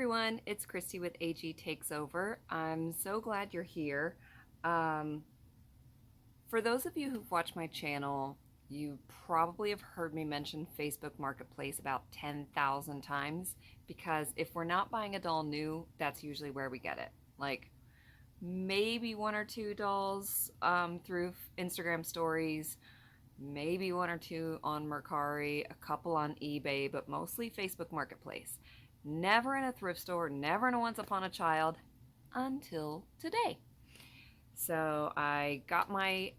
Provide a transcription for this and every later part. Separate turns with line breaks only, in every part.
everyone, it's Kristie with AG Takes Over. I'm so glad you're here. For those of you who've watched my channel, you probably have heard me mention Facebook Marketplace about 10,000 times because if we're not buying a doll new, that's usually where we get it. Like maybe one or two dolls through Instagram stories, maybe one or two on Mercari, a couple on eBay, but mostly Facebook Marketplace. Never in a thrift store, never in a Once Upon a Child until today. So I got my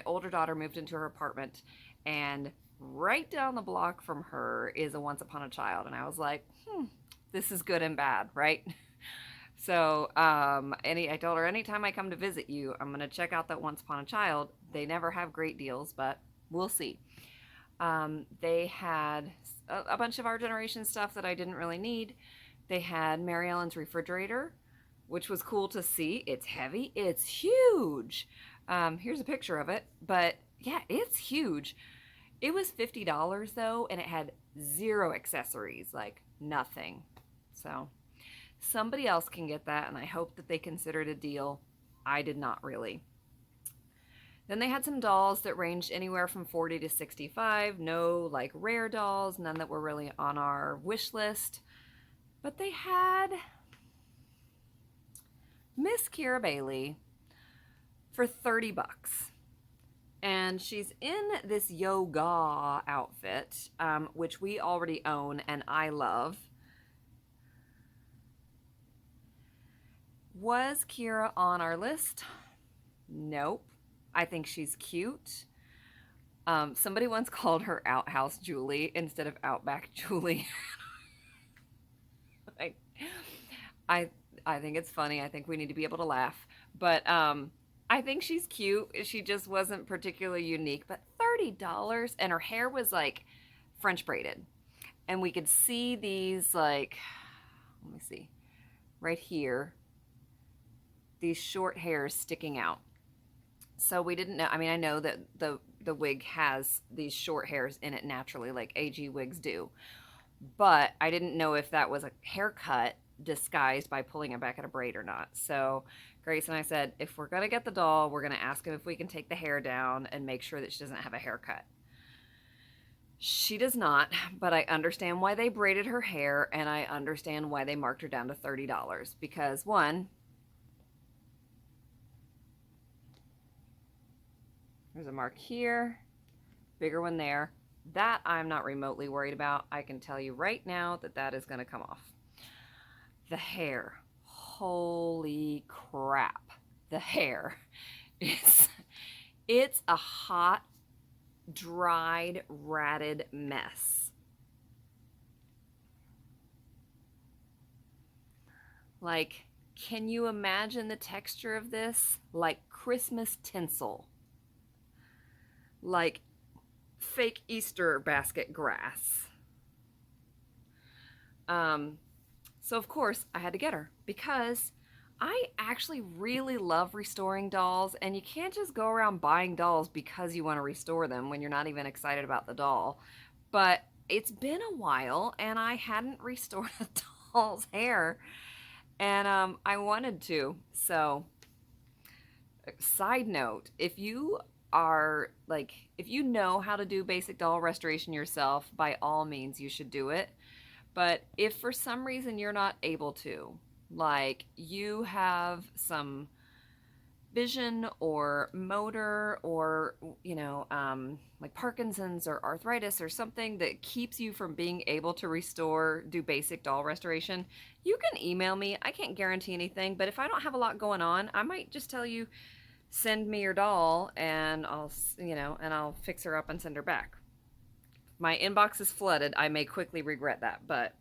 older daughter moved into her apartment, and right down the block from her is a Once Upon a Child, and I was like, this is good and bad, right? So I told her anytime I come to visit you, I'm gonna check out that Once Upon a Child. They never have great deals, but we'll see. They had a bunch of our generation stuff that I didn't really need. They had Mary Ellen's refrigerator, which was cool to see. It's heavy. It's huge. Here's a picture of it. But yeah, it's huge. It was $50 though, and it had zero accessories, like nothing. So somebody else can get that, and I hope that they consider it a deal. I did not really. Then they had some dolls that ranged anywhere from 40 to 65. No like rare dolls, none that were really on our wish list. But they had Miss Kira Bailey for 30 bucks. And she's in this yoga outfit, which we already own and I love. Was Kira on our list? Nope. I think she's cute. Somebody once called her Outhouse Julie instead of Outback Julie. I think it's funny. I think we need to be able to laugh. But I think she's cute. She just wasn't particularly unique. But $30, and her hair was like French braided. And we could see these like, let me see, right here, these short hairs sticking out. So we didn't know. I mean, I know that the wig has these short hairs in it naturally, like AG wigs do. But I didn't know if that was a haircut disguised by pulling it back at a braid or not. So Grace and I said, if we're going to get the doll, we're going to ask him if we can take the hair down and make sure that she doesn't have a haircut. She does not, but I understand why they braided her hair, and I understand why they marked her down to $30. Because one, there's a mark here, bigger one there. That I'm not remotely worried about. I can tell you right now that that is going to come off. The hair, holy crap. The hair, it's a hot, dried, ratted mess. Like, can you imagine the texture of this? Like Christmas tinsel. Like fake Easter basket grass. So of course I had to get her because I actually really love restoring dolls, and you can't just go around buying dolls because you want to restore them when you're not even excited about the doll. But it's been a while and I hadn't restored a doll's hair, and I wanted to. So side note, if you know how to do basic doll restoration yourself, by all means you should do it. But if for some reason you're not able to, like you have some vision or motor or like Parkinson's or arthritis or something that keeps you from being able to do basic doll restoration, you can email me. I can't guarantee anything, but if I don't have a lot going on, I might just tell you, send me your doll and I'll fix her up and send her back. If my inbox is flooded, I may quickly regret that, but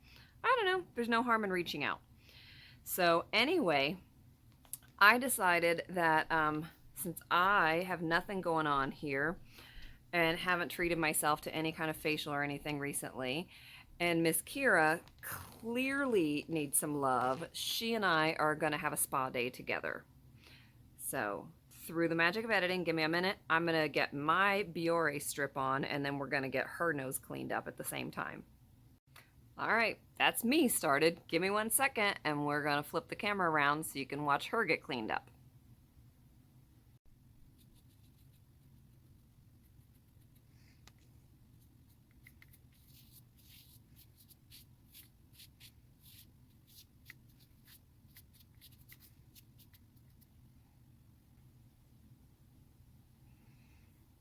I don't know. There's no harm in reaching out. So anyway, I decided that since I have nothing going on here and haven't treated myself to any kind of facial or anything recently, and Miss Kira clearly needs some love, she and I are going to have a spa day together. So through the magic of editing, give me a minute, I'm going to get my Biore strip on, and then we're going to get her nose cleaned up at the same time. All right, that's me started. Give me 1 second and we're gonna flip the camera around so you can watch her get cleaned up.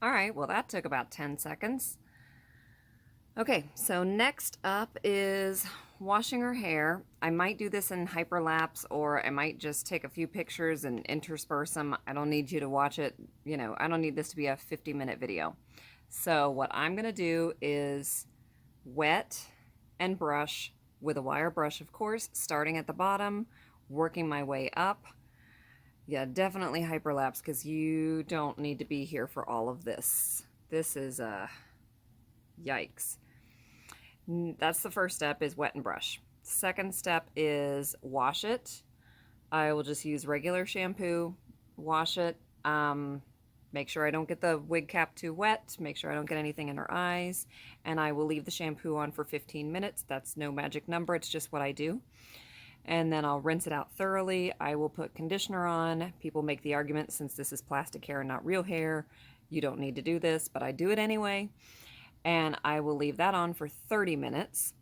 All right, well, that took about 10 seconds. Okay, so next up is washing her hair. I might do this in hyperlapse, or I might just take a few pictures and intersperse them. I don't need you to watch it. I don't need this to be a 50-minute video. So what I'm gonna do is wet and brush with a wire brush, of course, starting at the bottom, working my way up. Yeah, definitely hyperlapse because you don't need to be here for all of this. This is yikes. That's the first step, is wet and brush. Second step is wash it. I will just use regular shampoo, wash it. Make sure I don't get the wig cap too wet, make sure I don't get anything in her eyes, and I will leave the shampoo on for 15 minutes. That's no magic number, it's just what I do. And then I'll rinse it out thoroughly. I will put conditioner on. People make the argument, since this is plastic hair and not real hair, you don't need to do this, but I do it anyway. And I will leave that on for 30 minutes.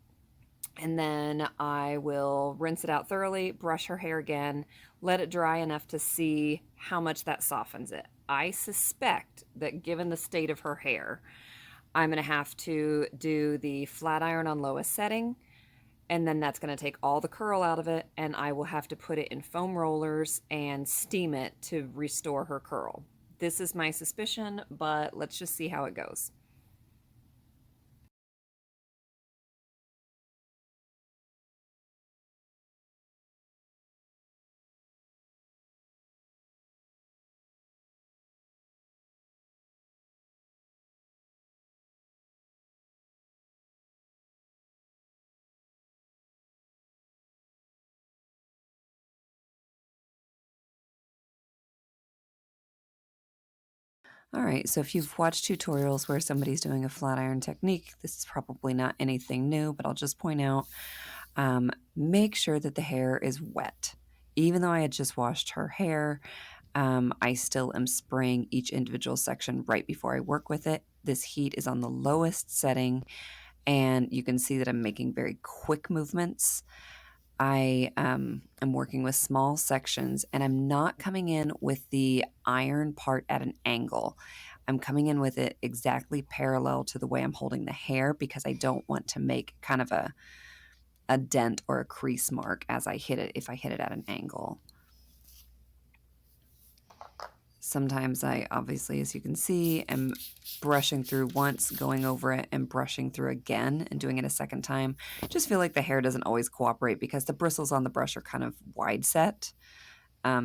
And then I will rinse it out thoroughly, brush her hair again, let it dry enough to see how much that softens it. I suspect that, given the state of her hair, I'm going to have to do the flat iron on lowest setting, and then that's going to take all the curl out of it, and I will have to put it in foam rollers and steam it to restore her curl. This is my suspicion, but let's just see how it goes. All right, so if you've watched tutorials where somebody's doing a flat iron technique, this is probably not anything new, but I'll just point out, make sure that the hair is wet. Even though I had just washed her hair, I still am spraying each individual section right before I work with it. This heat is on the lowest setting, and you can see that I'm making very quick movements. I am working with small sections, and I'm not coming in with the iron part at an angle. I'm coming in with it exactly parallel to the way I'm holding the hair, because I don't want to make kind of a dent or a crease mark as I hit it if I hit it at an angle. Sometimes I, obviously, as you can see, am brushing through once, going over it, and brushing through again and doing it a second time. Just feel like the hair doesn't always cooperate because the bristles on the brush are kind of wide set.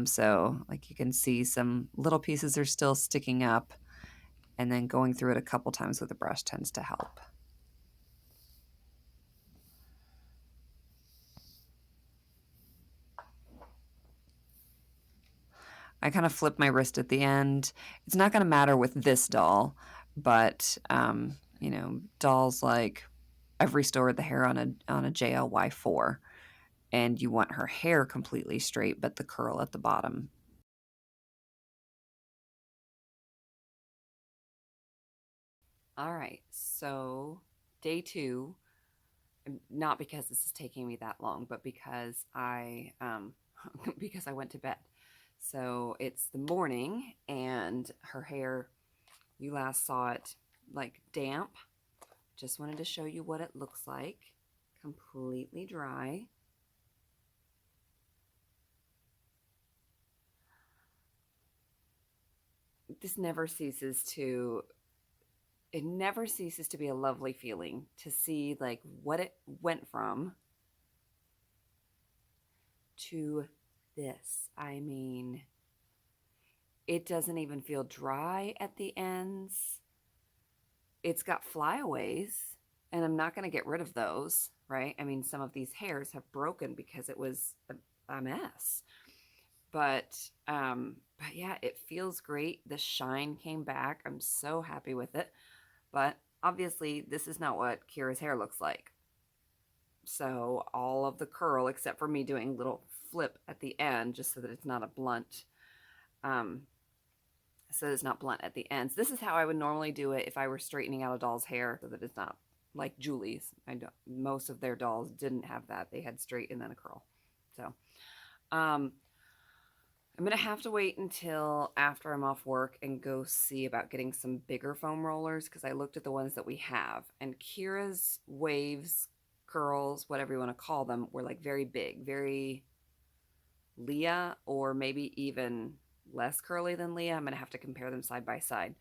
So like you can see, some little pieces are still sticking up, and then going through it a couple times with the brush tends to help. I kind of flip my wrist at the end. It's not going to matter with this doll, but dolls like, I've restored the hair on a JLY4, and you want her hair completely straight, but the curl at the bottom. All right, so day 2, not because this is taking me that long, but because I because I went to bed. So it's the morning, and her hair, you last saw it like damp. Just wanted to show you what it looks like. Completely dry. This never ceases to it never ceases to be a lovely feeling to see like what it went from to this. I mean, it doesn't even feel dry at the ends. It's got flyaways, and I'm not going to get rid of those, right? I mean, some of these hairs have broken because it was a mess. But yeah, it feels great. The shine came back. I'm so happy with it. But obviously, this is not what Kira's hair looks like. So all of the curl, except for me doing a little flip at the end, just so that it's not a blunt, um, so it's not blunt at the ends. This is how I would normally do it if I were straightening out a doll's hair, so that it's not like Julie's. I don't, most of their dolls didn't have that. They had straight and then a curl. So, um, I'm going to have to wait until after I'm off work and go see about getting some bigger foam rollers, because I looked at the ones that we have, and Kira's waves, curls, whatever you want to call them, were like very big, very Leah, or maybe even less curly than Leah. I'm going to have to compare them side by side.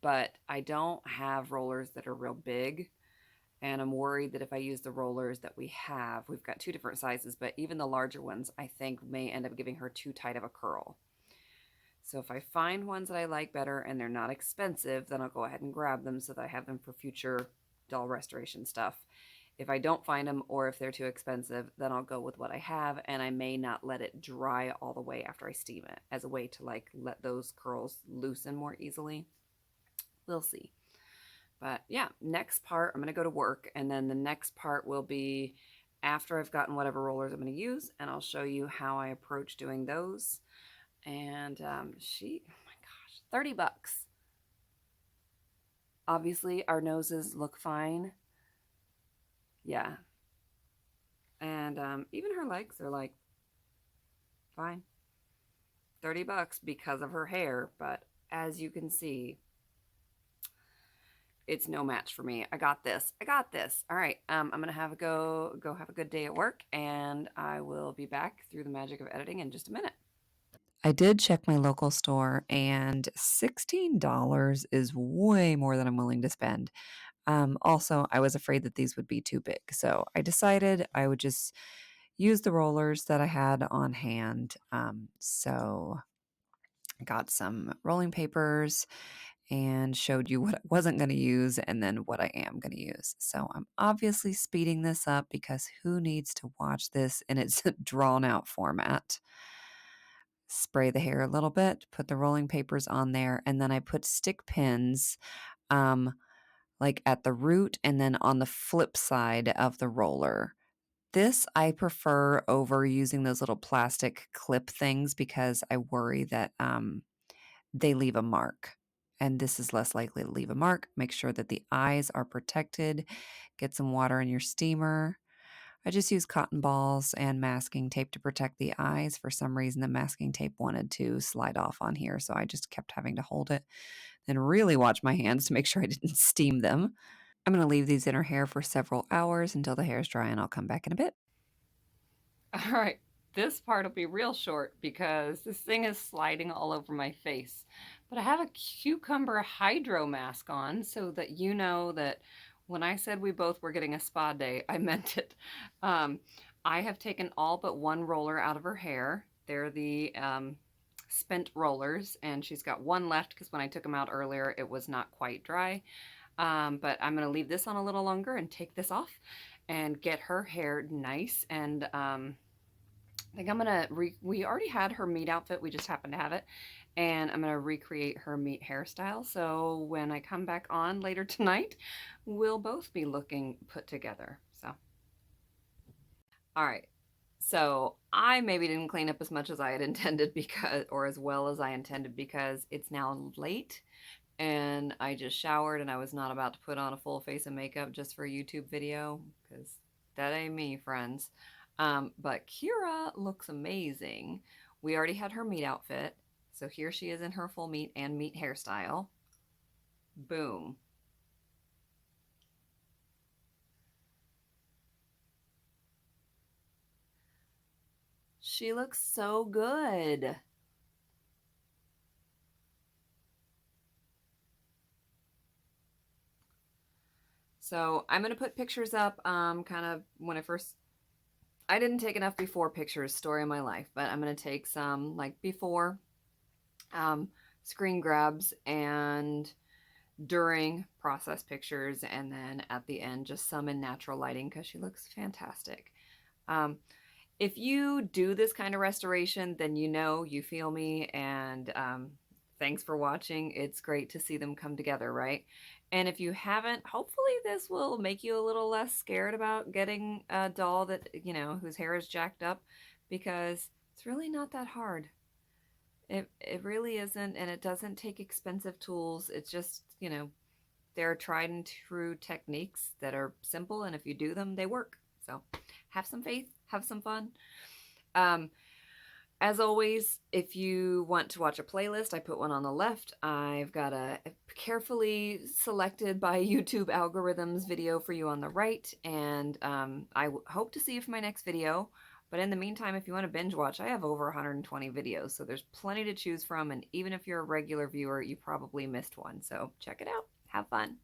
But I don't have rollers that are real big. And I'm worried that if I use the rollers that we have, we've got two different sizes, but even the larger ones, I think may end up giving her too tight of a curl. So if I find ones that I like better and they're not expensive, then I'll go ahead and grab them so that I have them for future doll restoration stuff. If I don't find them, or if they're too expensive, then I'll go with what I have, and I may not let it dry all the way after I steam it, as a way to like let those curls loosen more easily. We'll see. But yeah, next part, I'm going to go to work, and then the next part will be after I've gotten whatever rollers I'm going to use, and I'll show you how I approach doing those. And oh my gosh, 30 bucks. Obviously, our noses look fine. Yeah. And even her legs are like fine. 30 bucks because of her hair, but as you can see, it's no match for me. I got this. I got this. All right. I'm gonna have a go have a good day at work, and I will be back through the magic of editing in just a minute. I did check my local store, and $16 is way more than I'm willing to spend. Also, I was afraid that these would be too big, so I decided I would just use the rollers that I had on hand. So I got some rolling papers and showed you what I wasn't going to use and then what I am going to use. So I'm obviously speeding this up because who needs to watch this in its drawn out format? Spray the hair a little bit, put the rolling papers on there, and then I put stick pins like at the root and then on the flip side of the roller. This I prefer over using those little plastic clip things because I worry that they leave a mark. And this is less likely to leave a mark. Make sure that the eyes are protected. Get some water in your steamer. I just use cotton balls and masking tape to protect the eyes. For some reason, the masking tape wanted to slide off on here, so I just kept having to hold it and really watch my hands to make sure I didn't steam them. I'm going to leave these in her hair for several hours until the hair is dry, and I'll come back in a bit. All right, this part will be real short because this thing is sliding all over my face. But I have a cucumber hydro mask on so that you know that when I said we both were getting a spa day, I meant it. I have taken all but one roller out of her hair. They're the spent rollers, and she's got one left because when I took them out earlier, it was not quite dry. But I'm going to leave this on a little longer and take this off and get her hair nice. And I think I'm going to, we already had her meet outfit. We just happened to have it. And I'm going to recreate her meet hairstyle. So when I come back on later tonight, we'll both be looking put together. So, all right. So I maybe didn't clean up as much as I had intended because, or as well as I intended, because it's now late and I just showered and I was not about to put on a full face of makeup just for a YouTube video because that ain't me, friends. But Kira looks amazing. We already had her meet outfit. So here she is in her full meet and meet hairstyle. Boom. She looks so good. So I'm going to put pictures up kind of when I didn't take enough before pictures, story of my life, but I'm going to take some like before screen grabs and during process pictures, and then at the end just some in natural lighting because she looks fantastic. If you do this kind of restoration, then you know, you feel me, and thanks for watching. It's great to see them come together, right? And if you haven't, hopefully this will make you a little less scared about getting a doll that, whose hair is jacked up, because it's really not that hard. It really isn't, and it doesn't take expensive tools. It's just, they're tried and true techniques that are simple, and if you do them, they work. So have some faith, have some fun. Um, as always, if you want to watch a playlist, I put one on the left. I've got a carefully selected by YouTube algorithms video for you on the right, and I hope to see you for my next video. But in the meantime, if you want to binge watch, I have over 120 videos, so there's plenty to choose from, and even if you're a regular viewer, you probably missed one. So check it out. Have fun.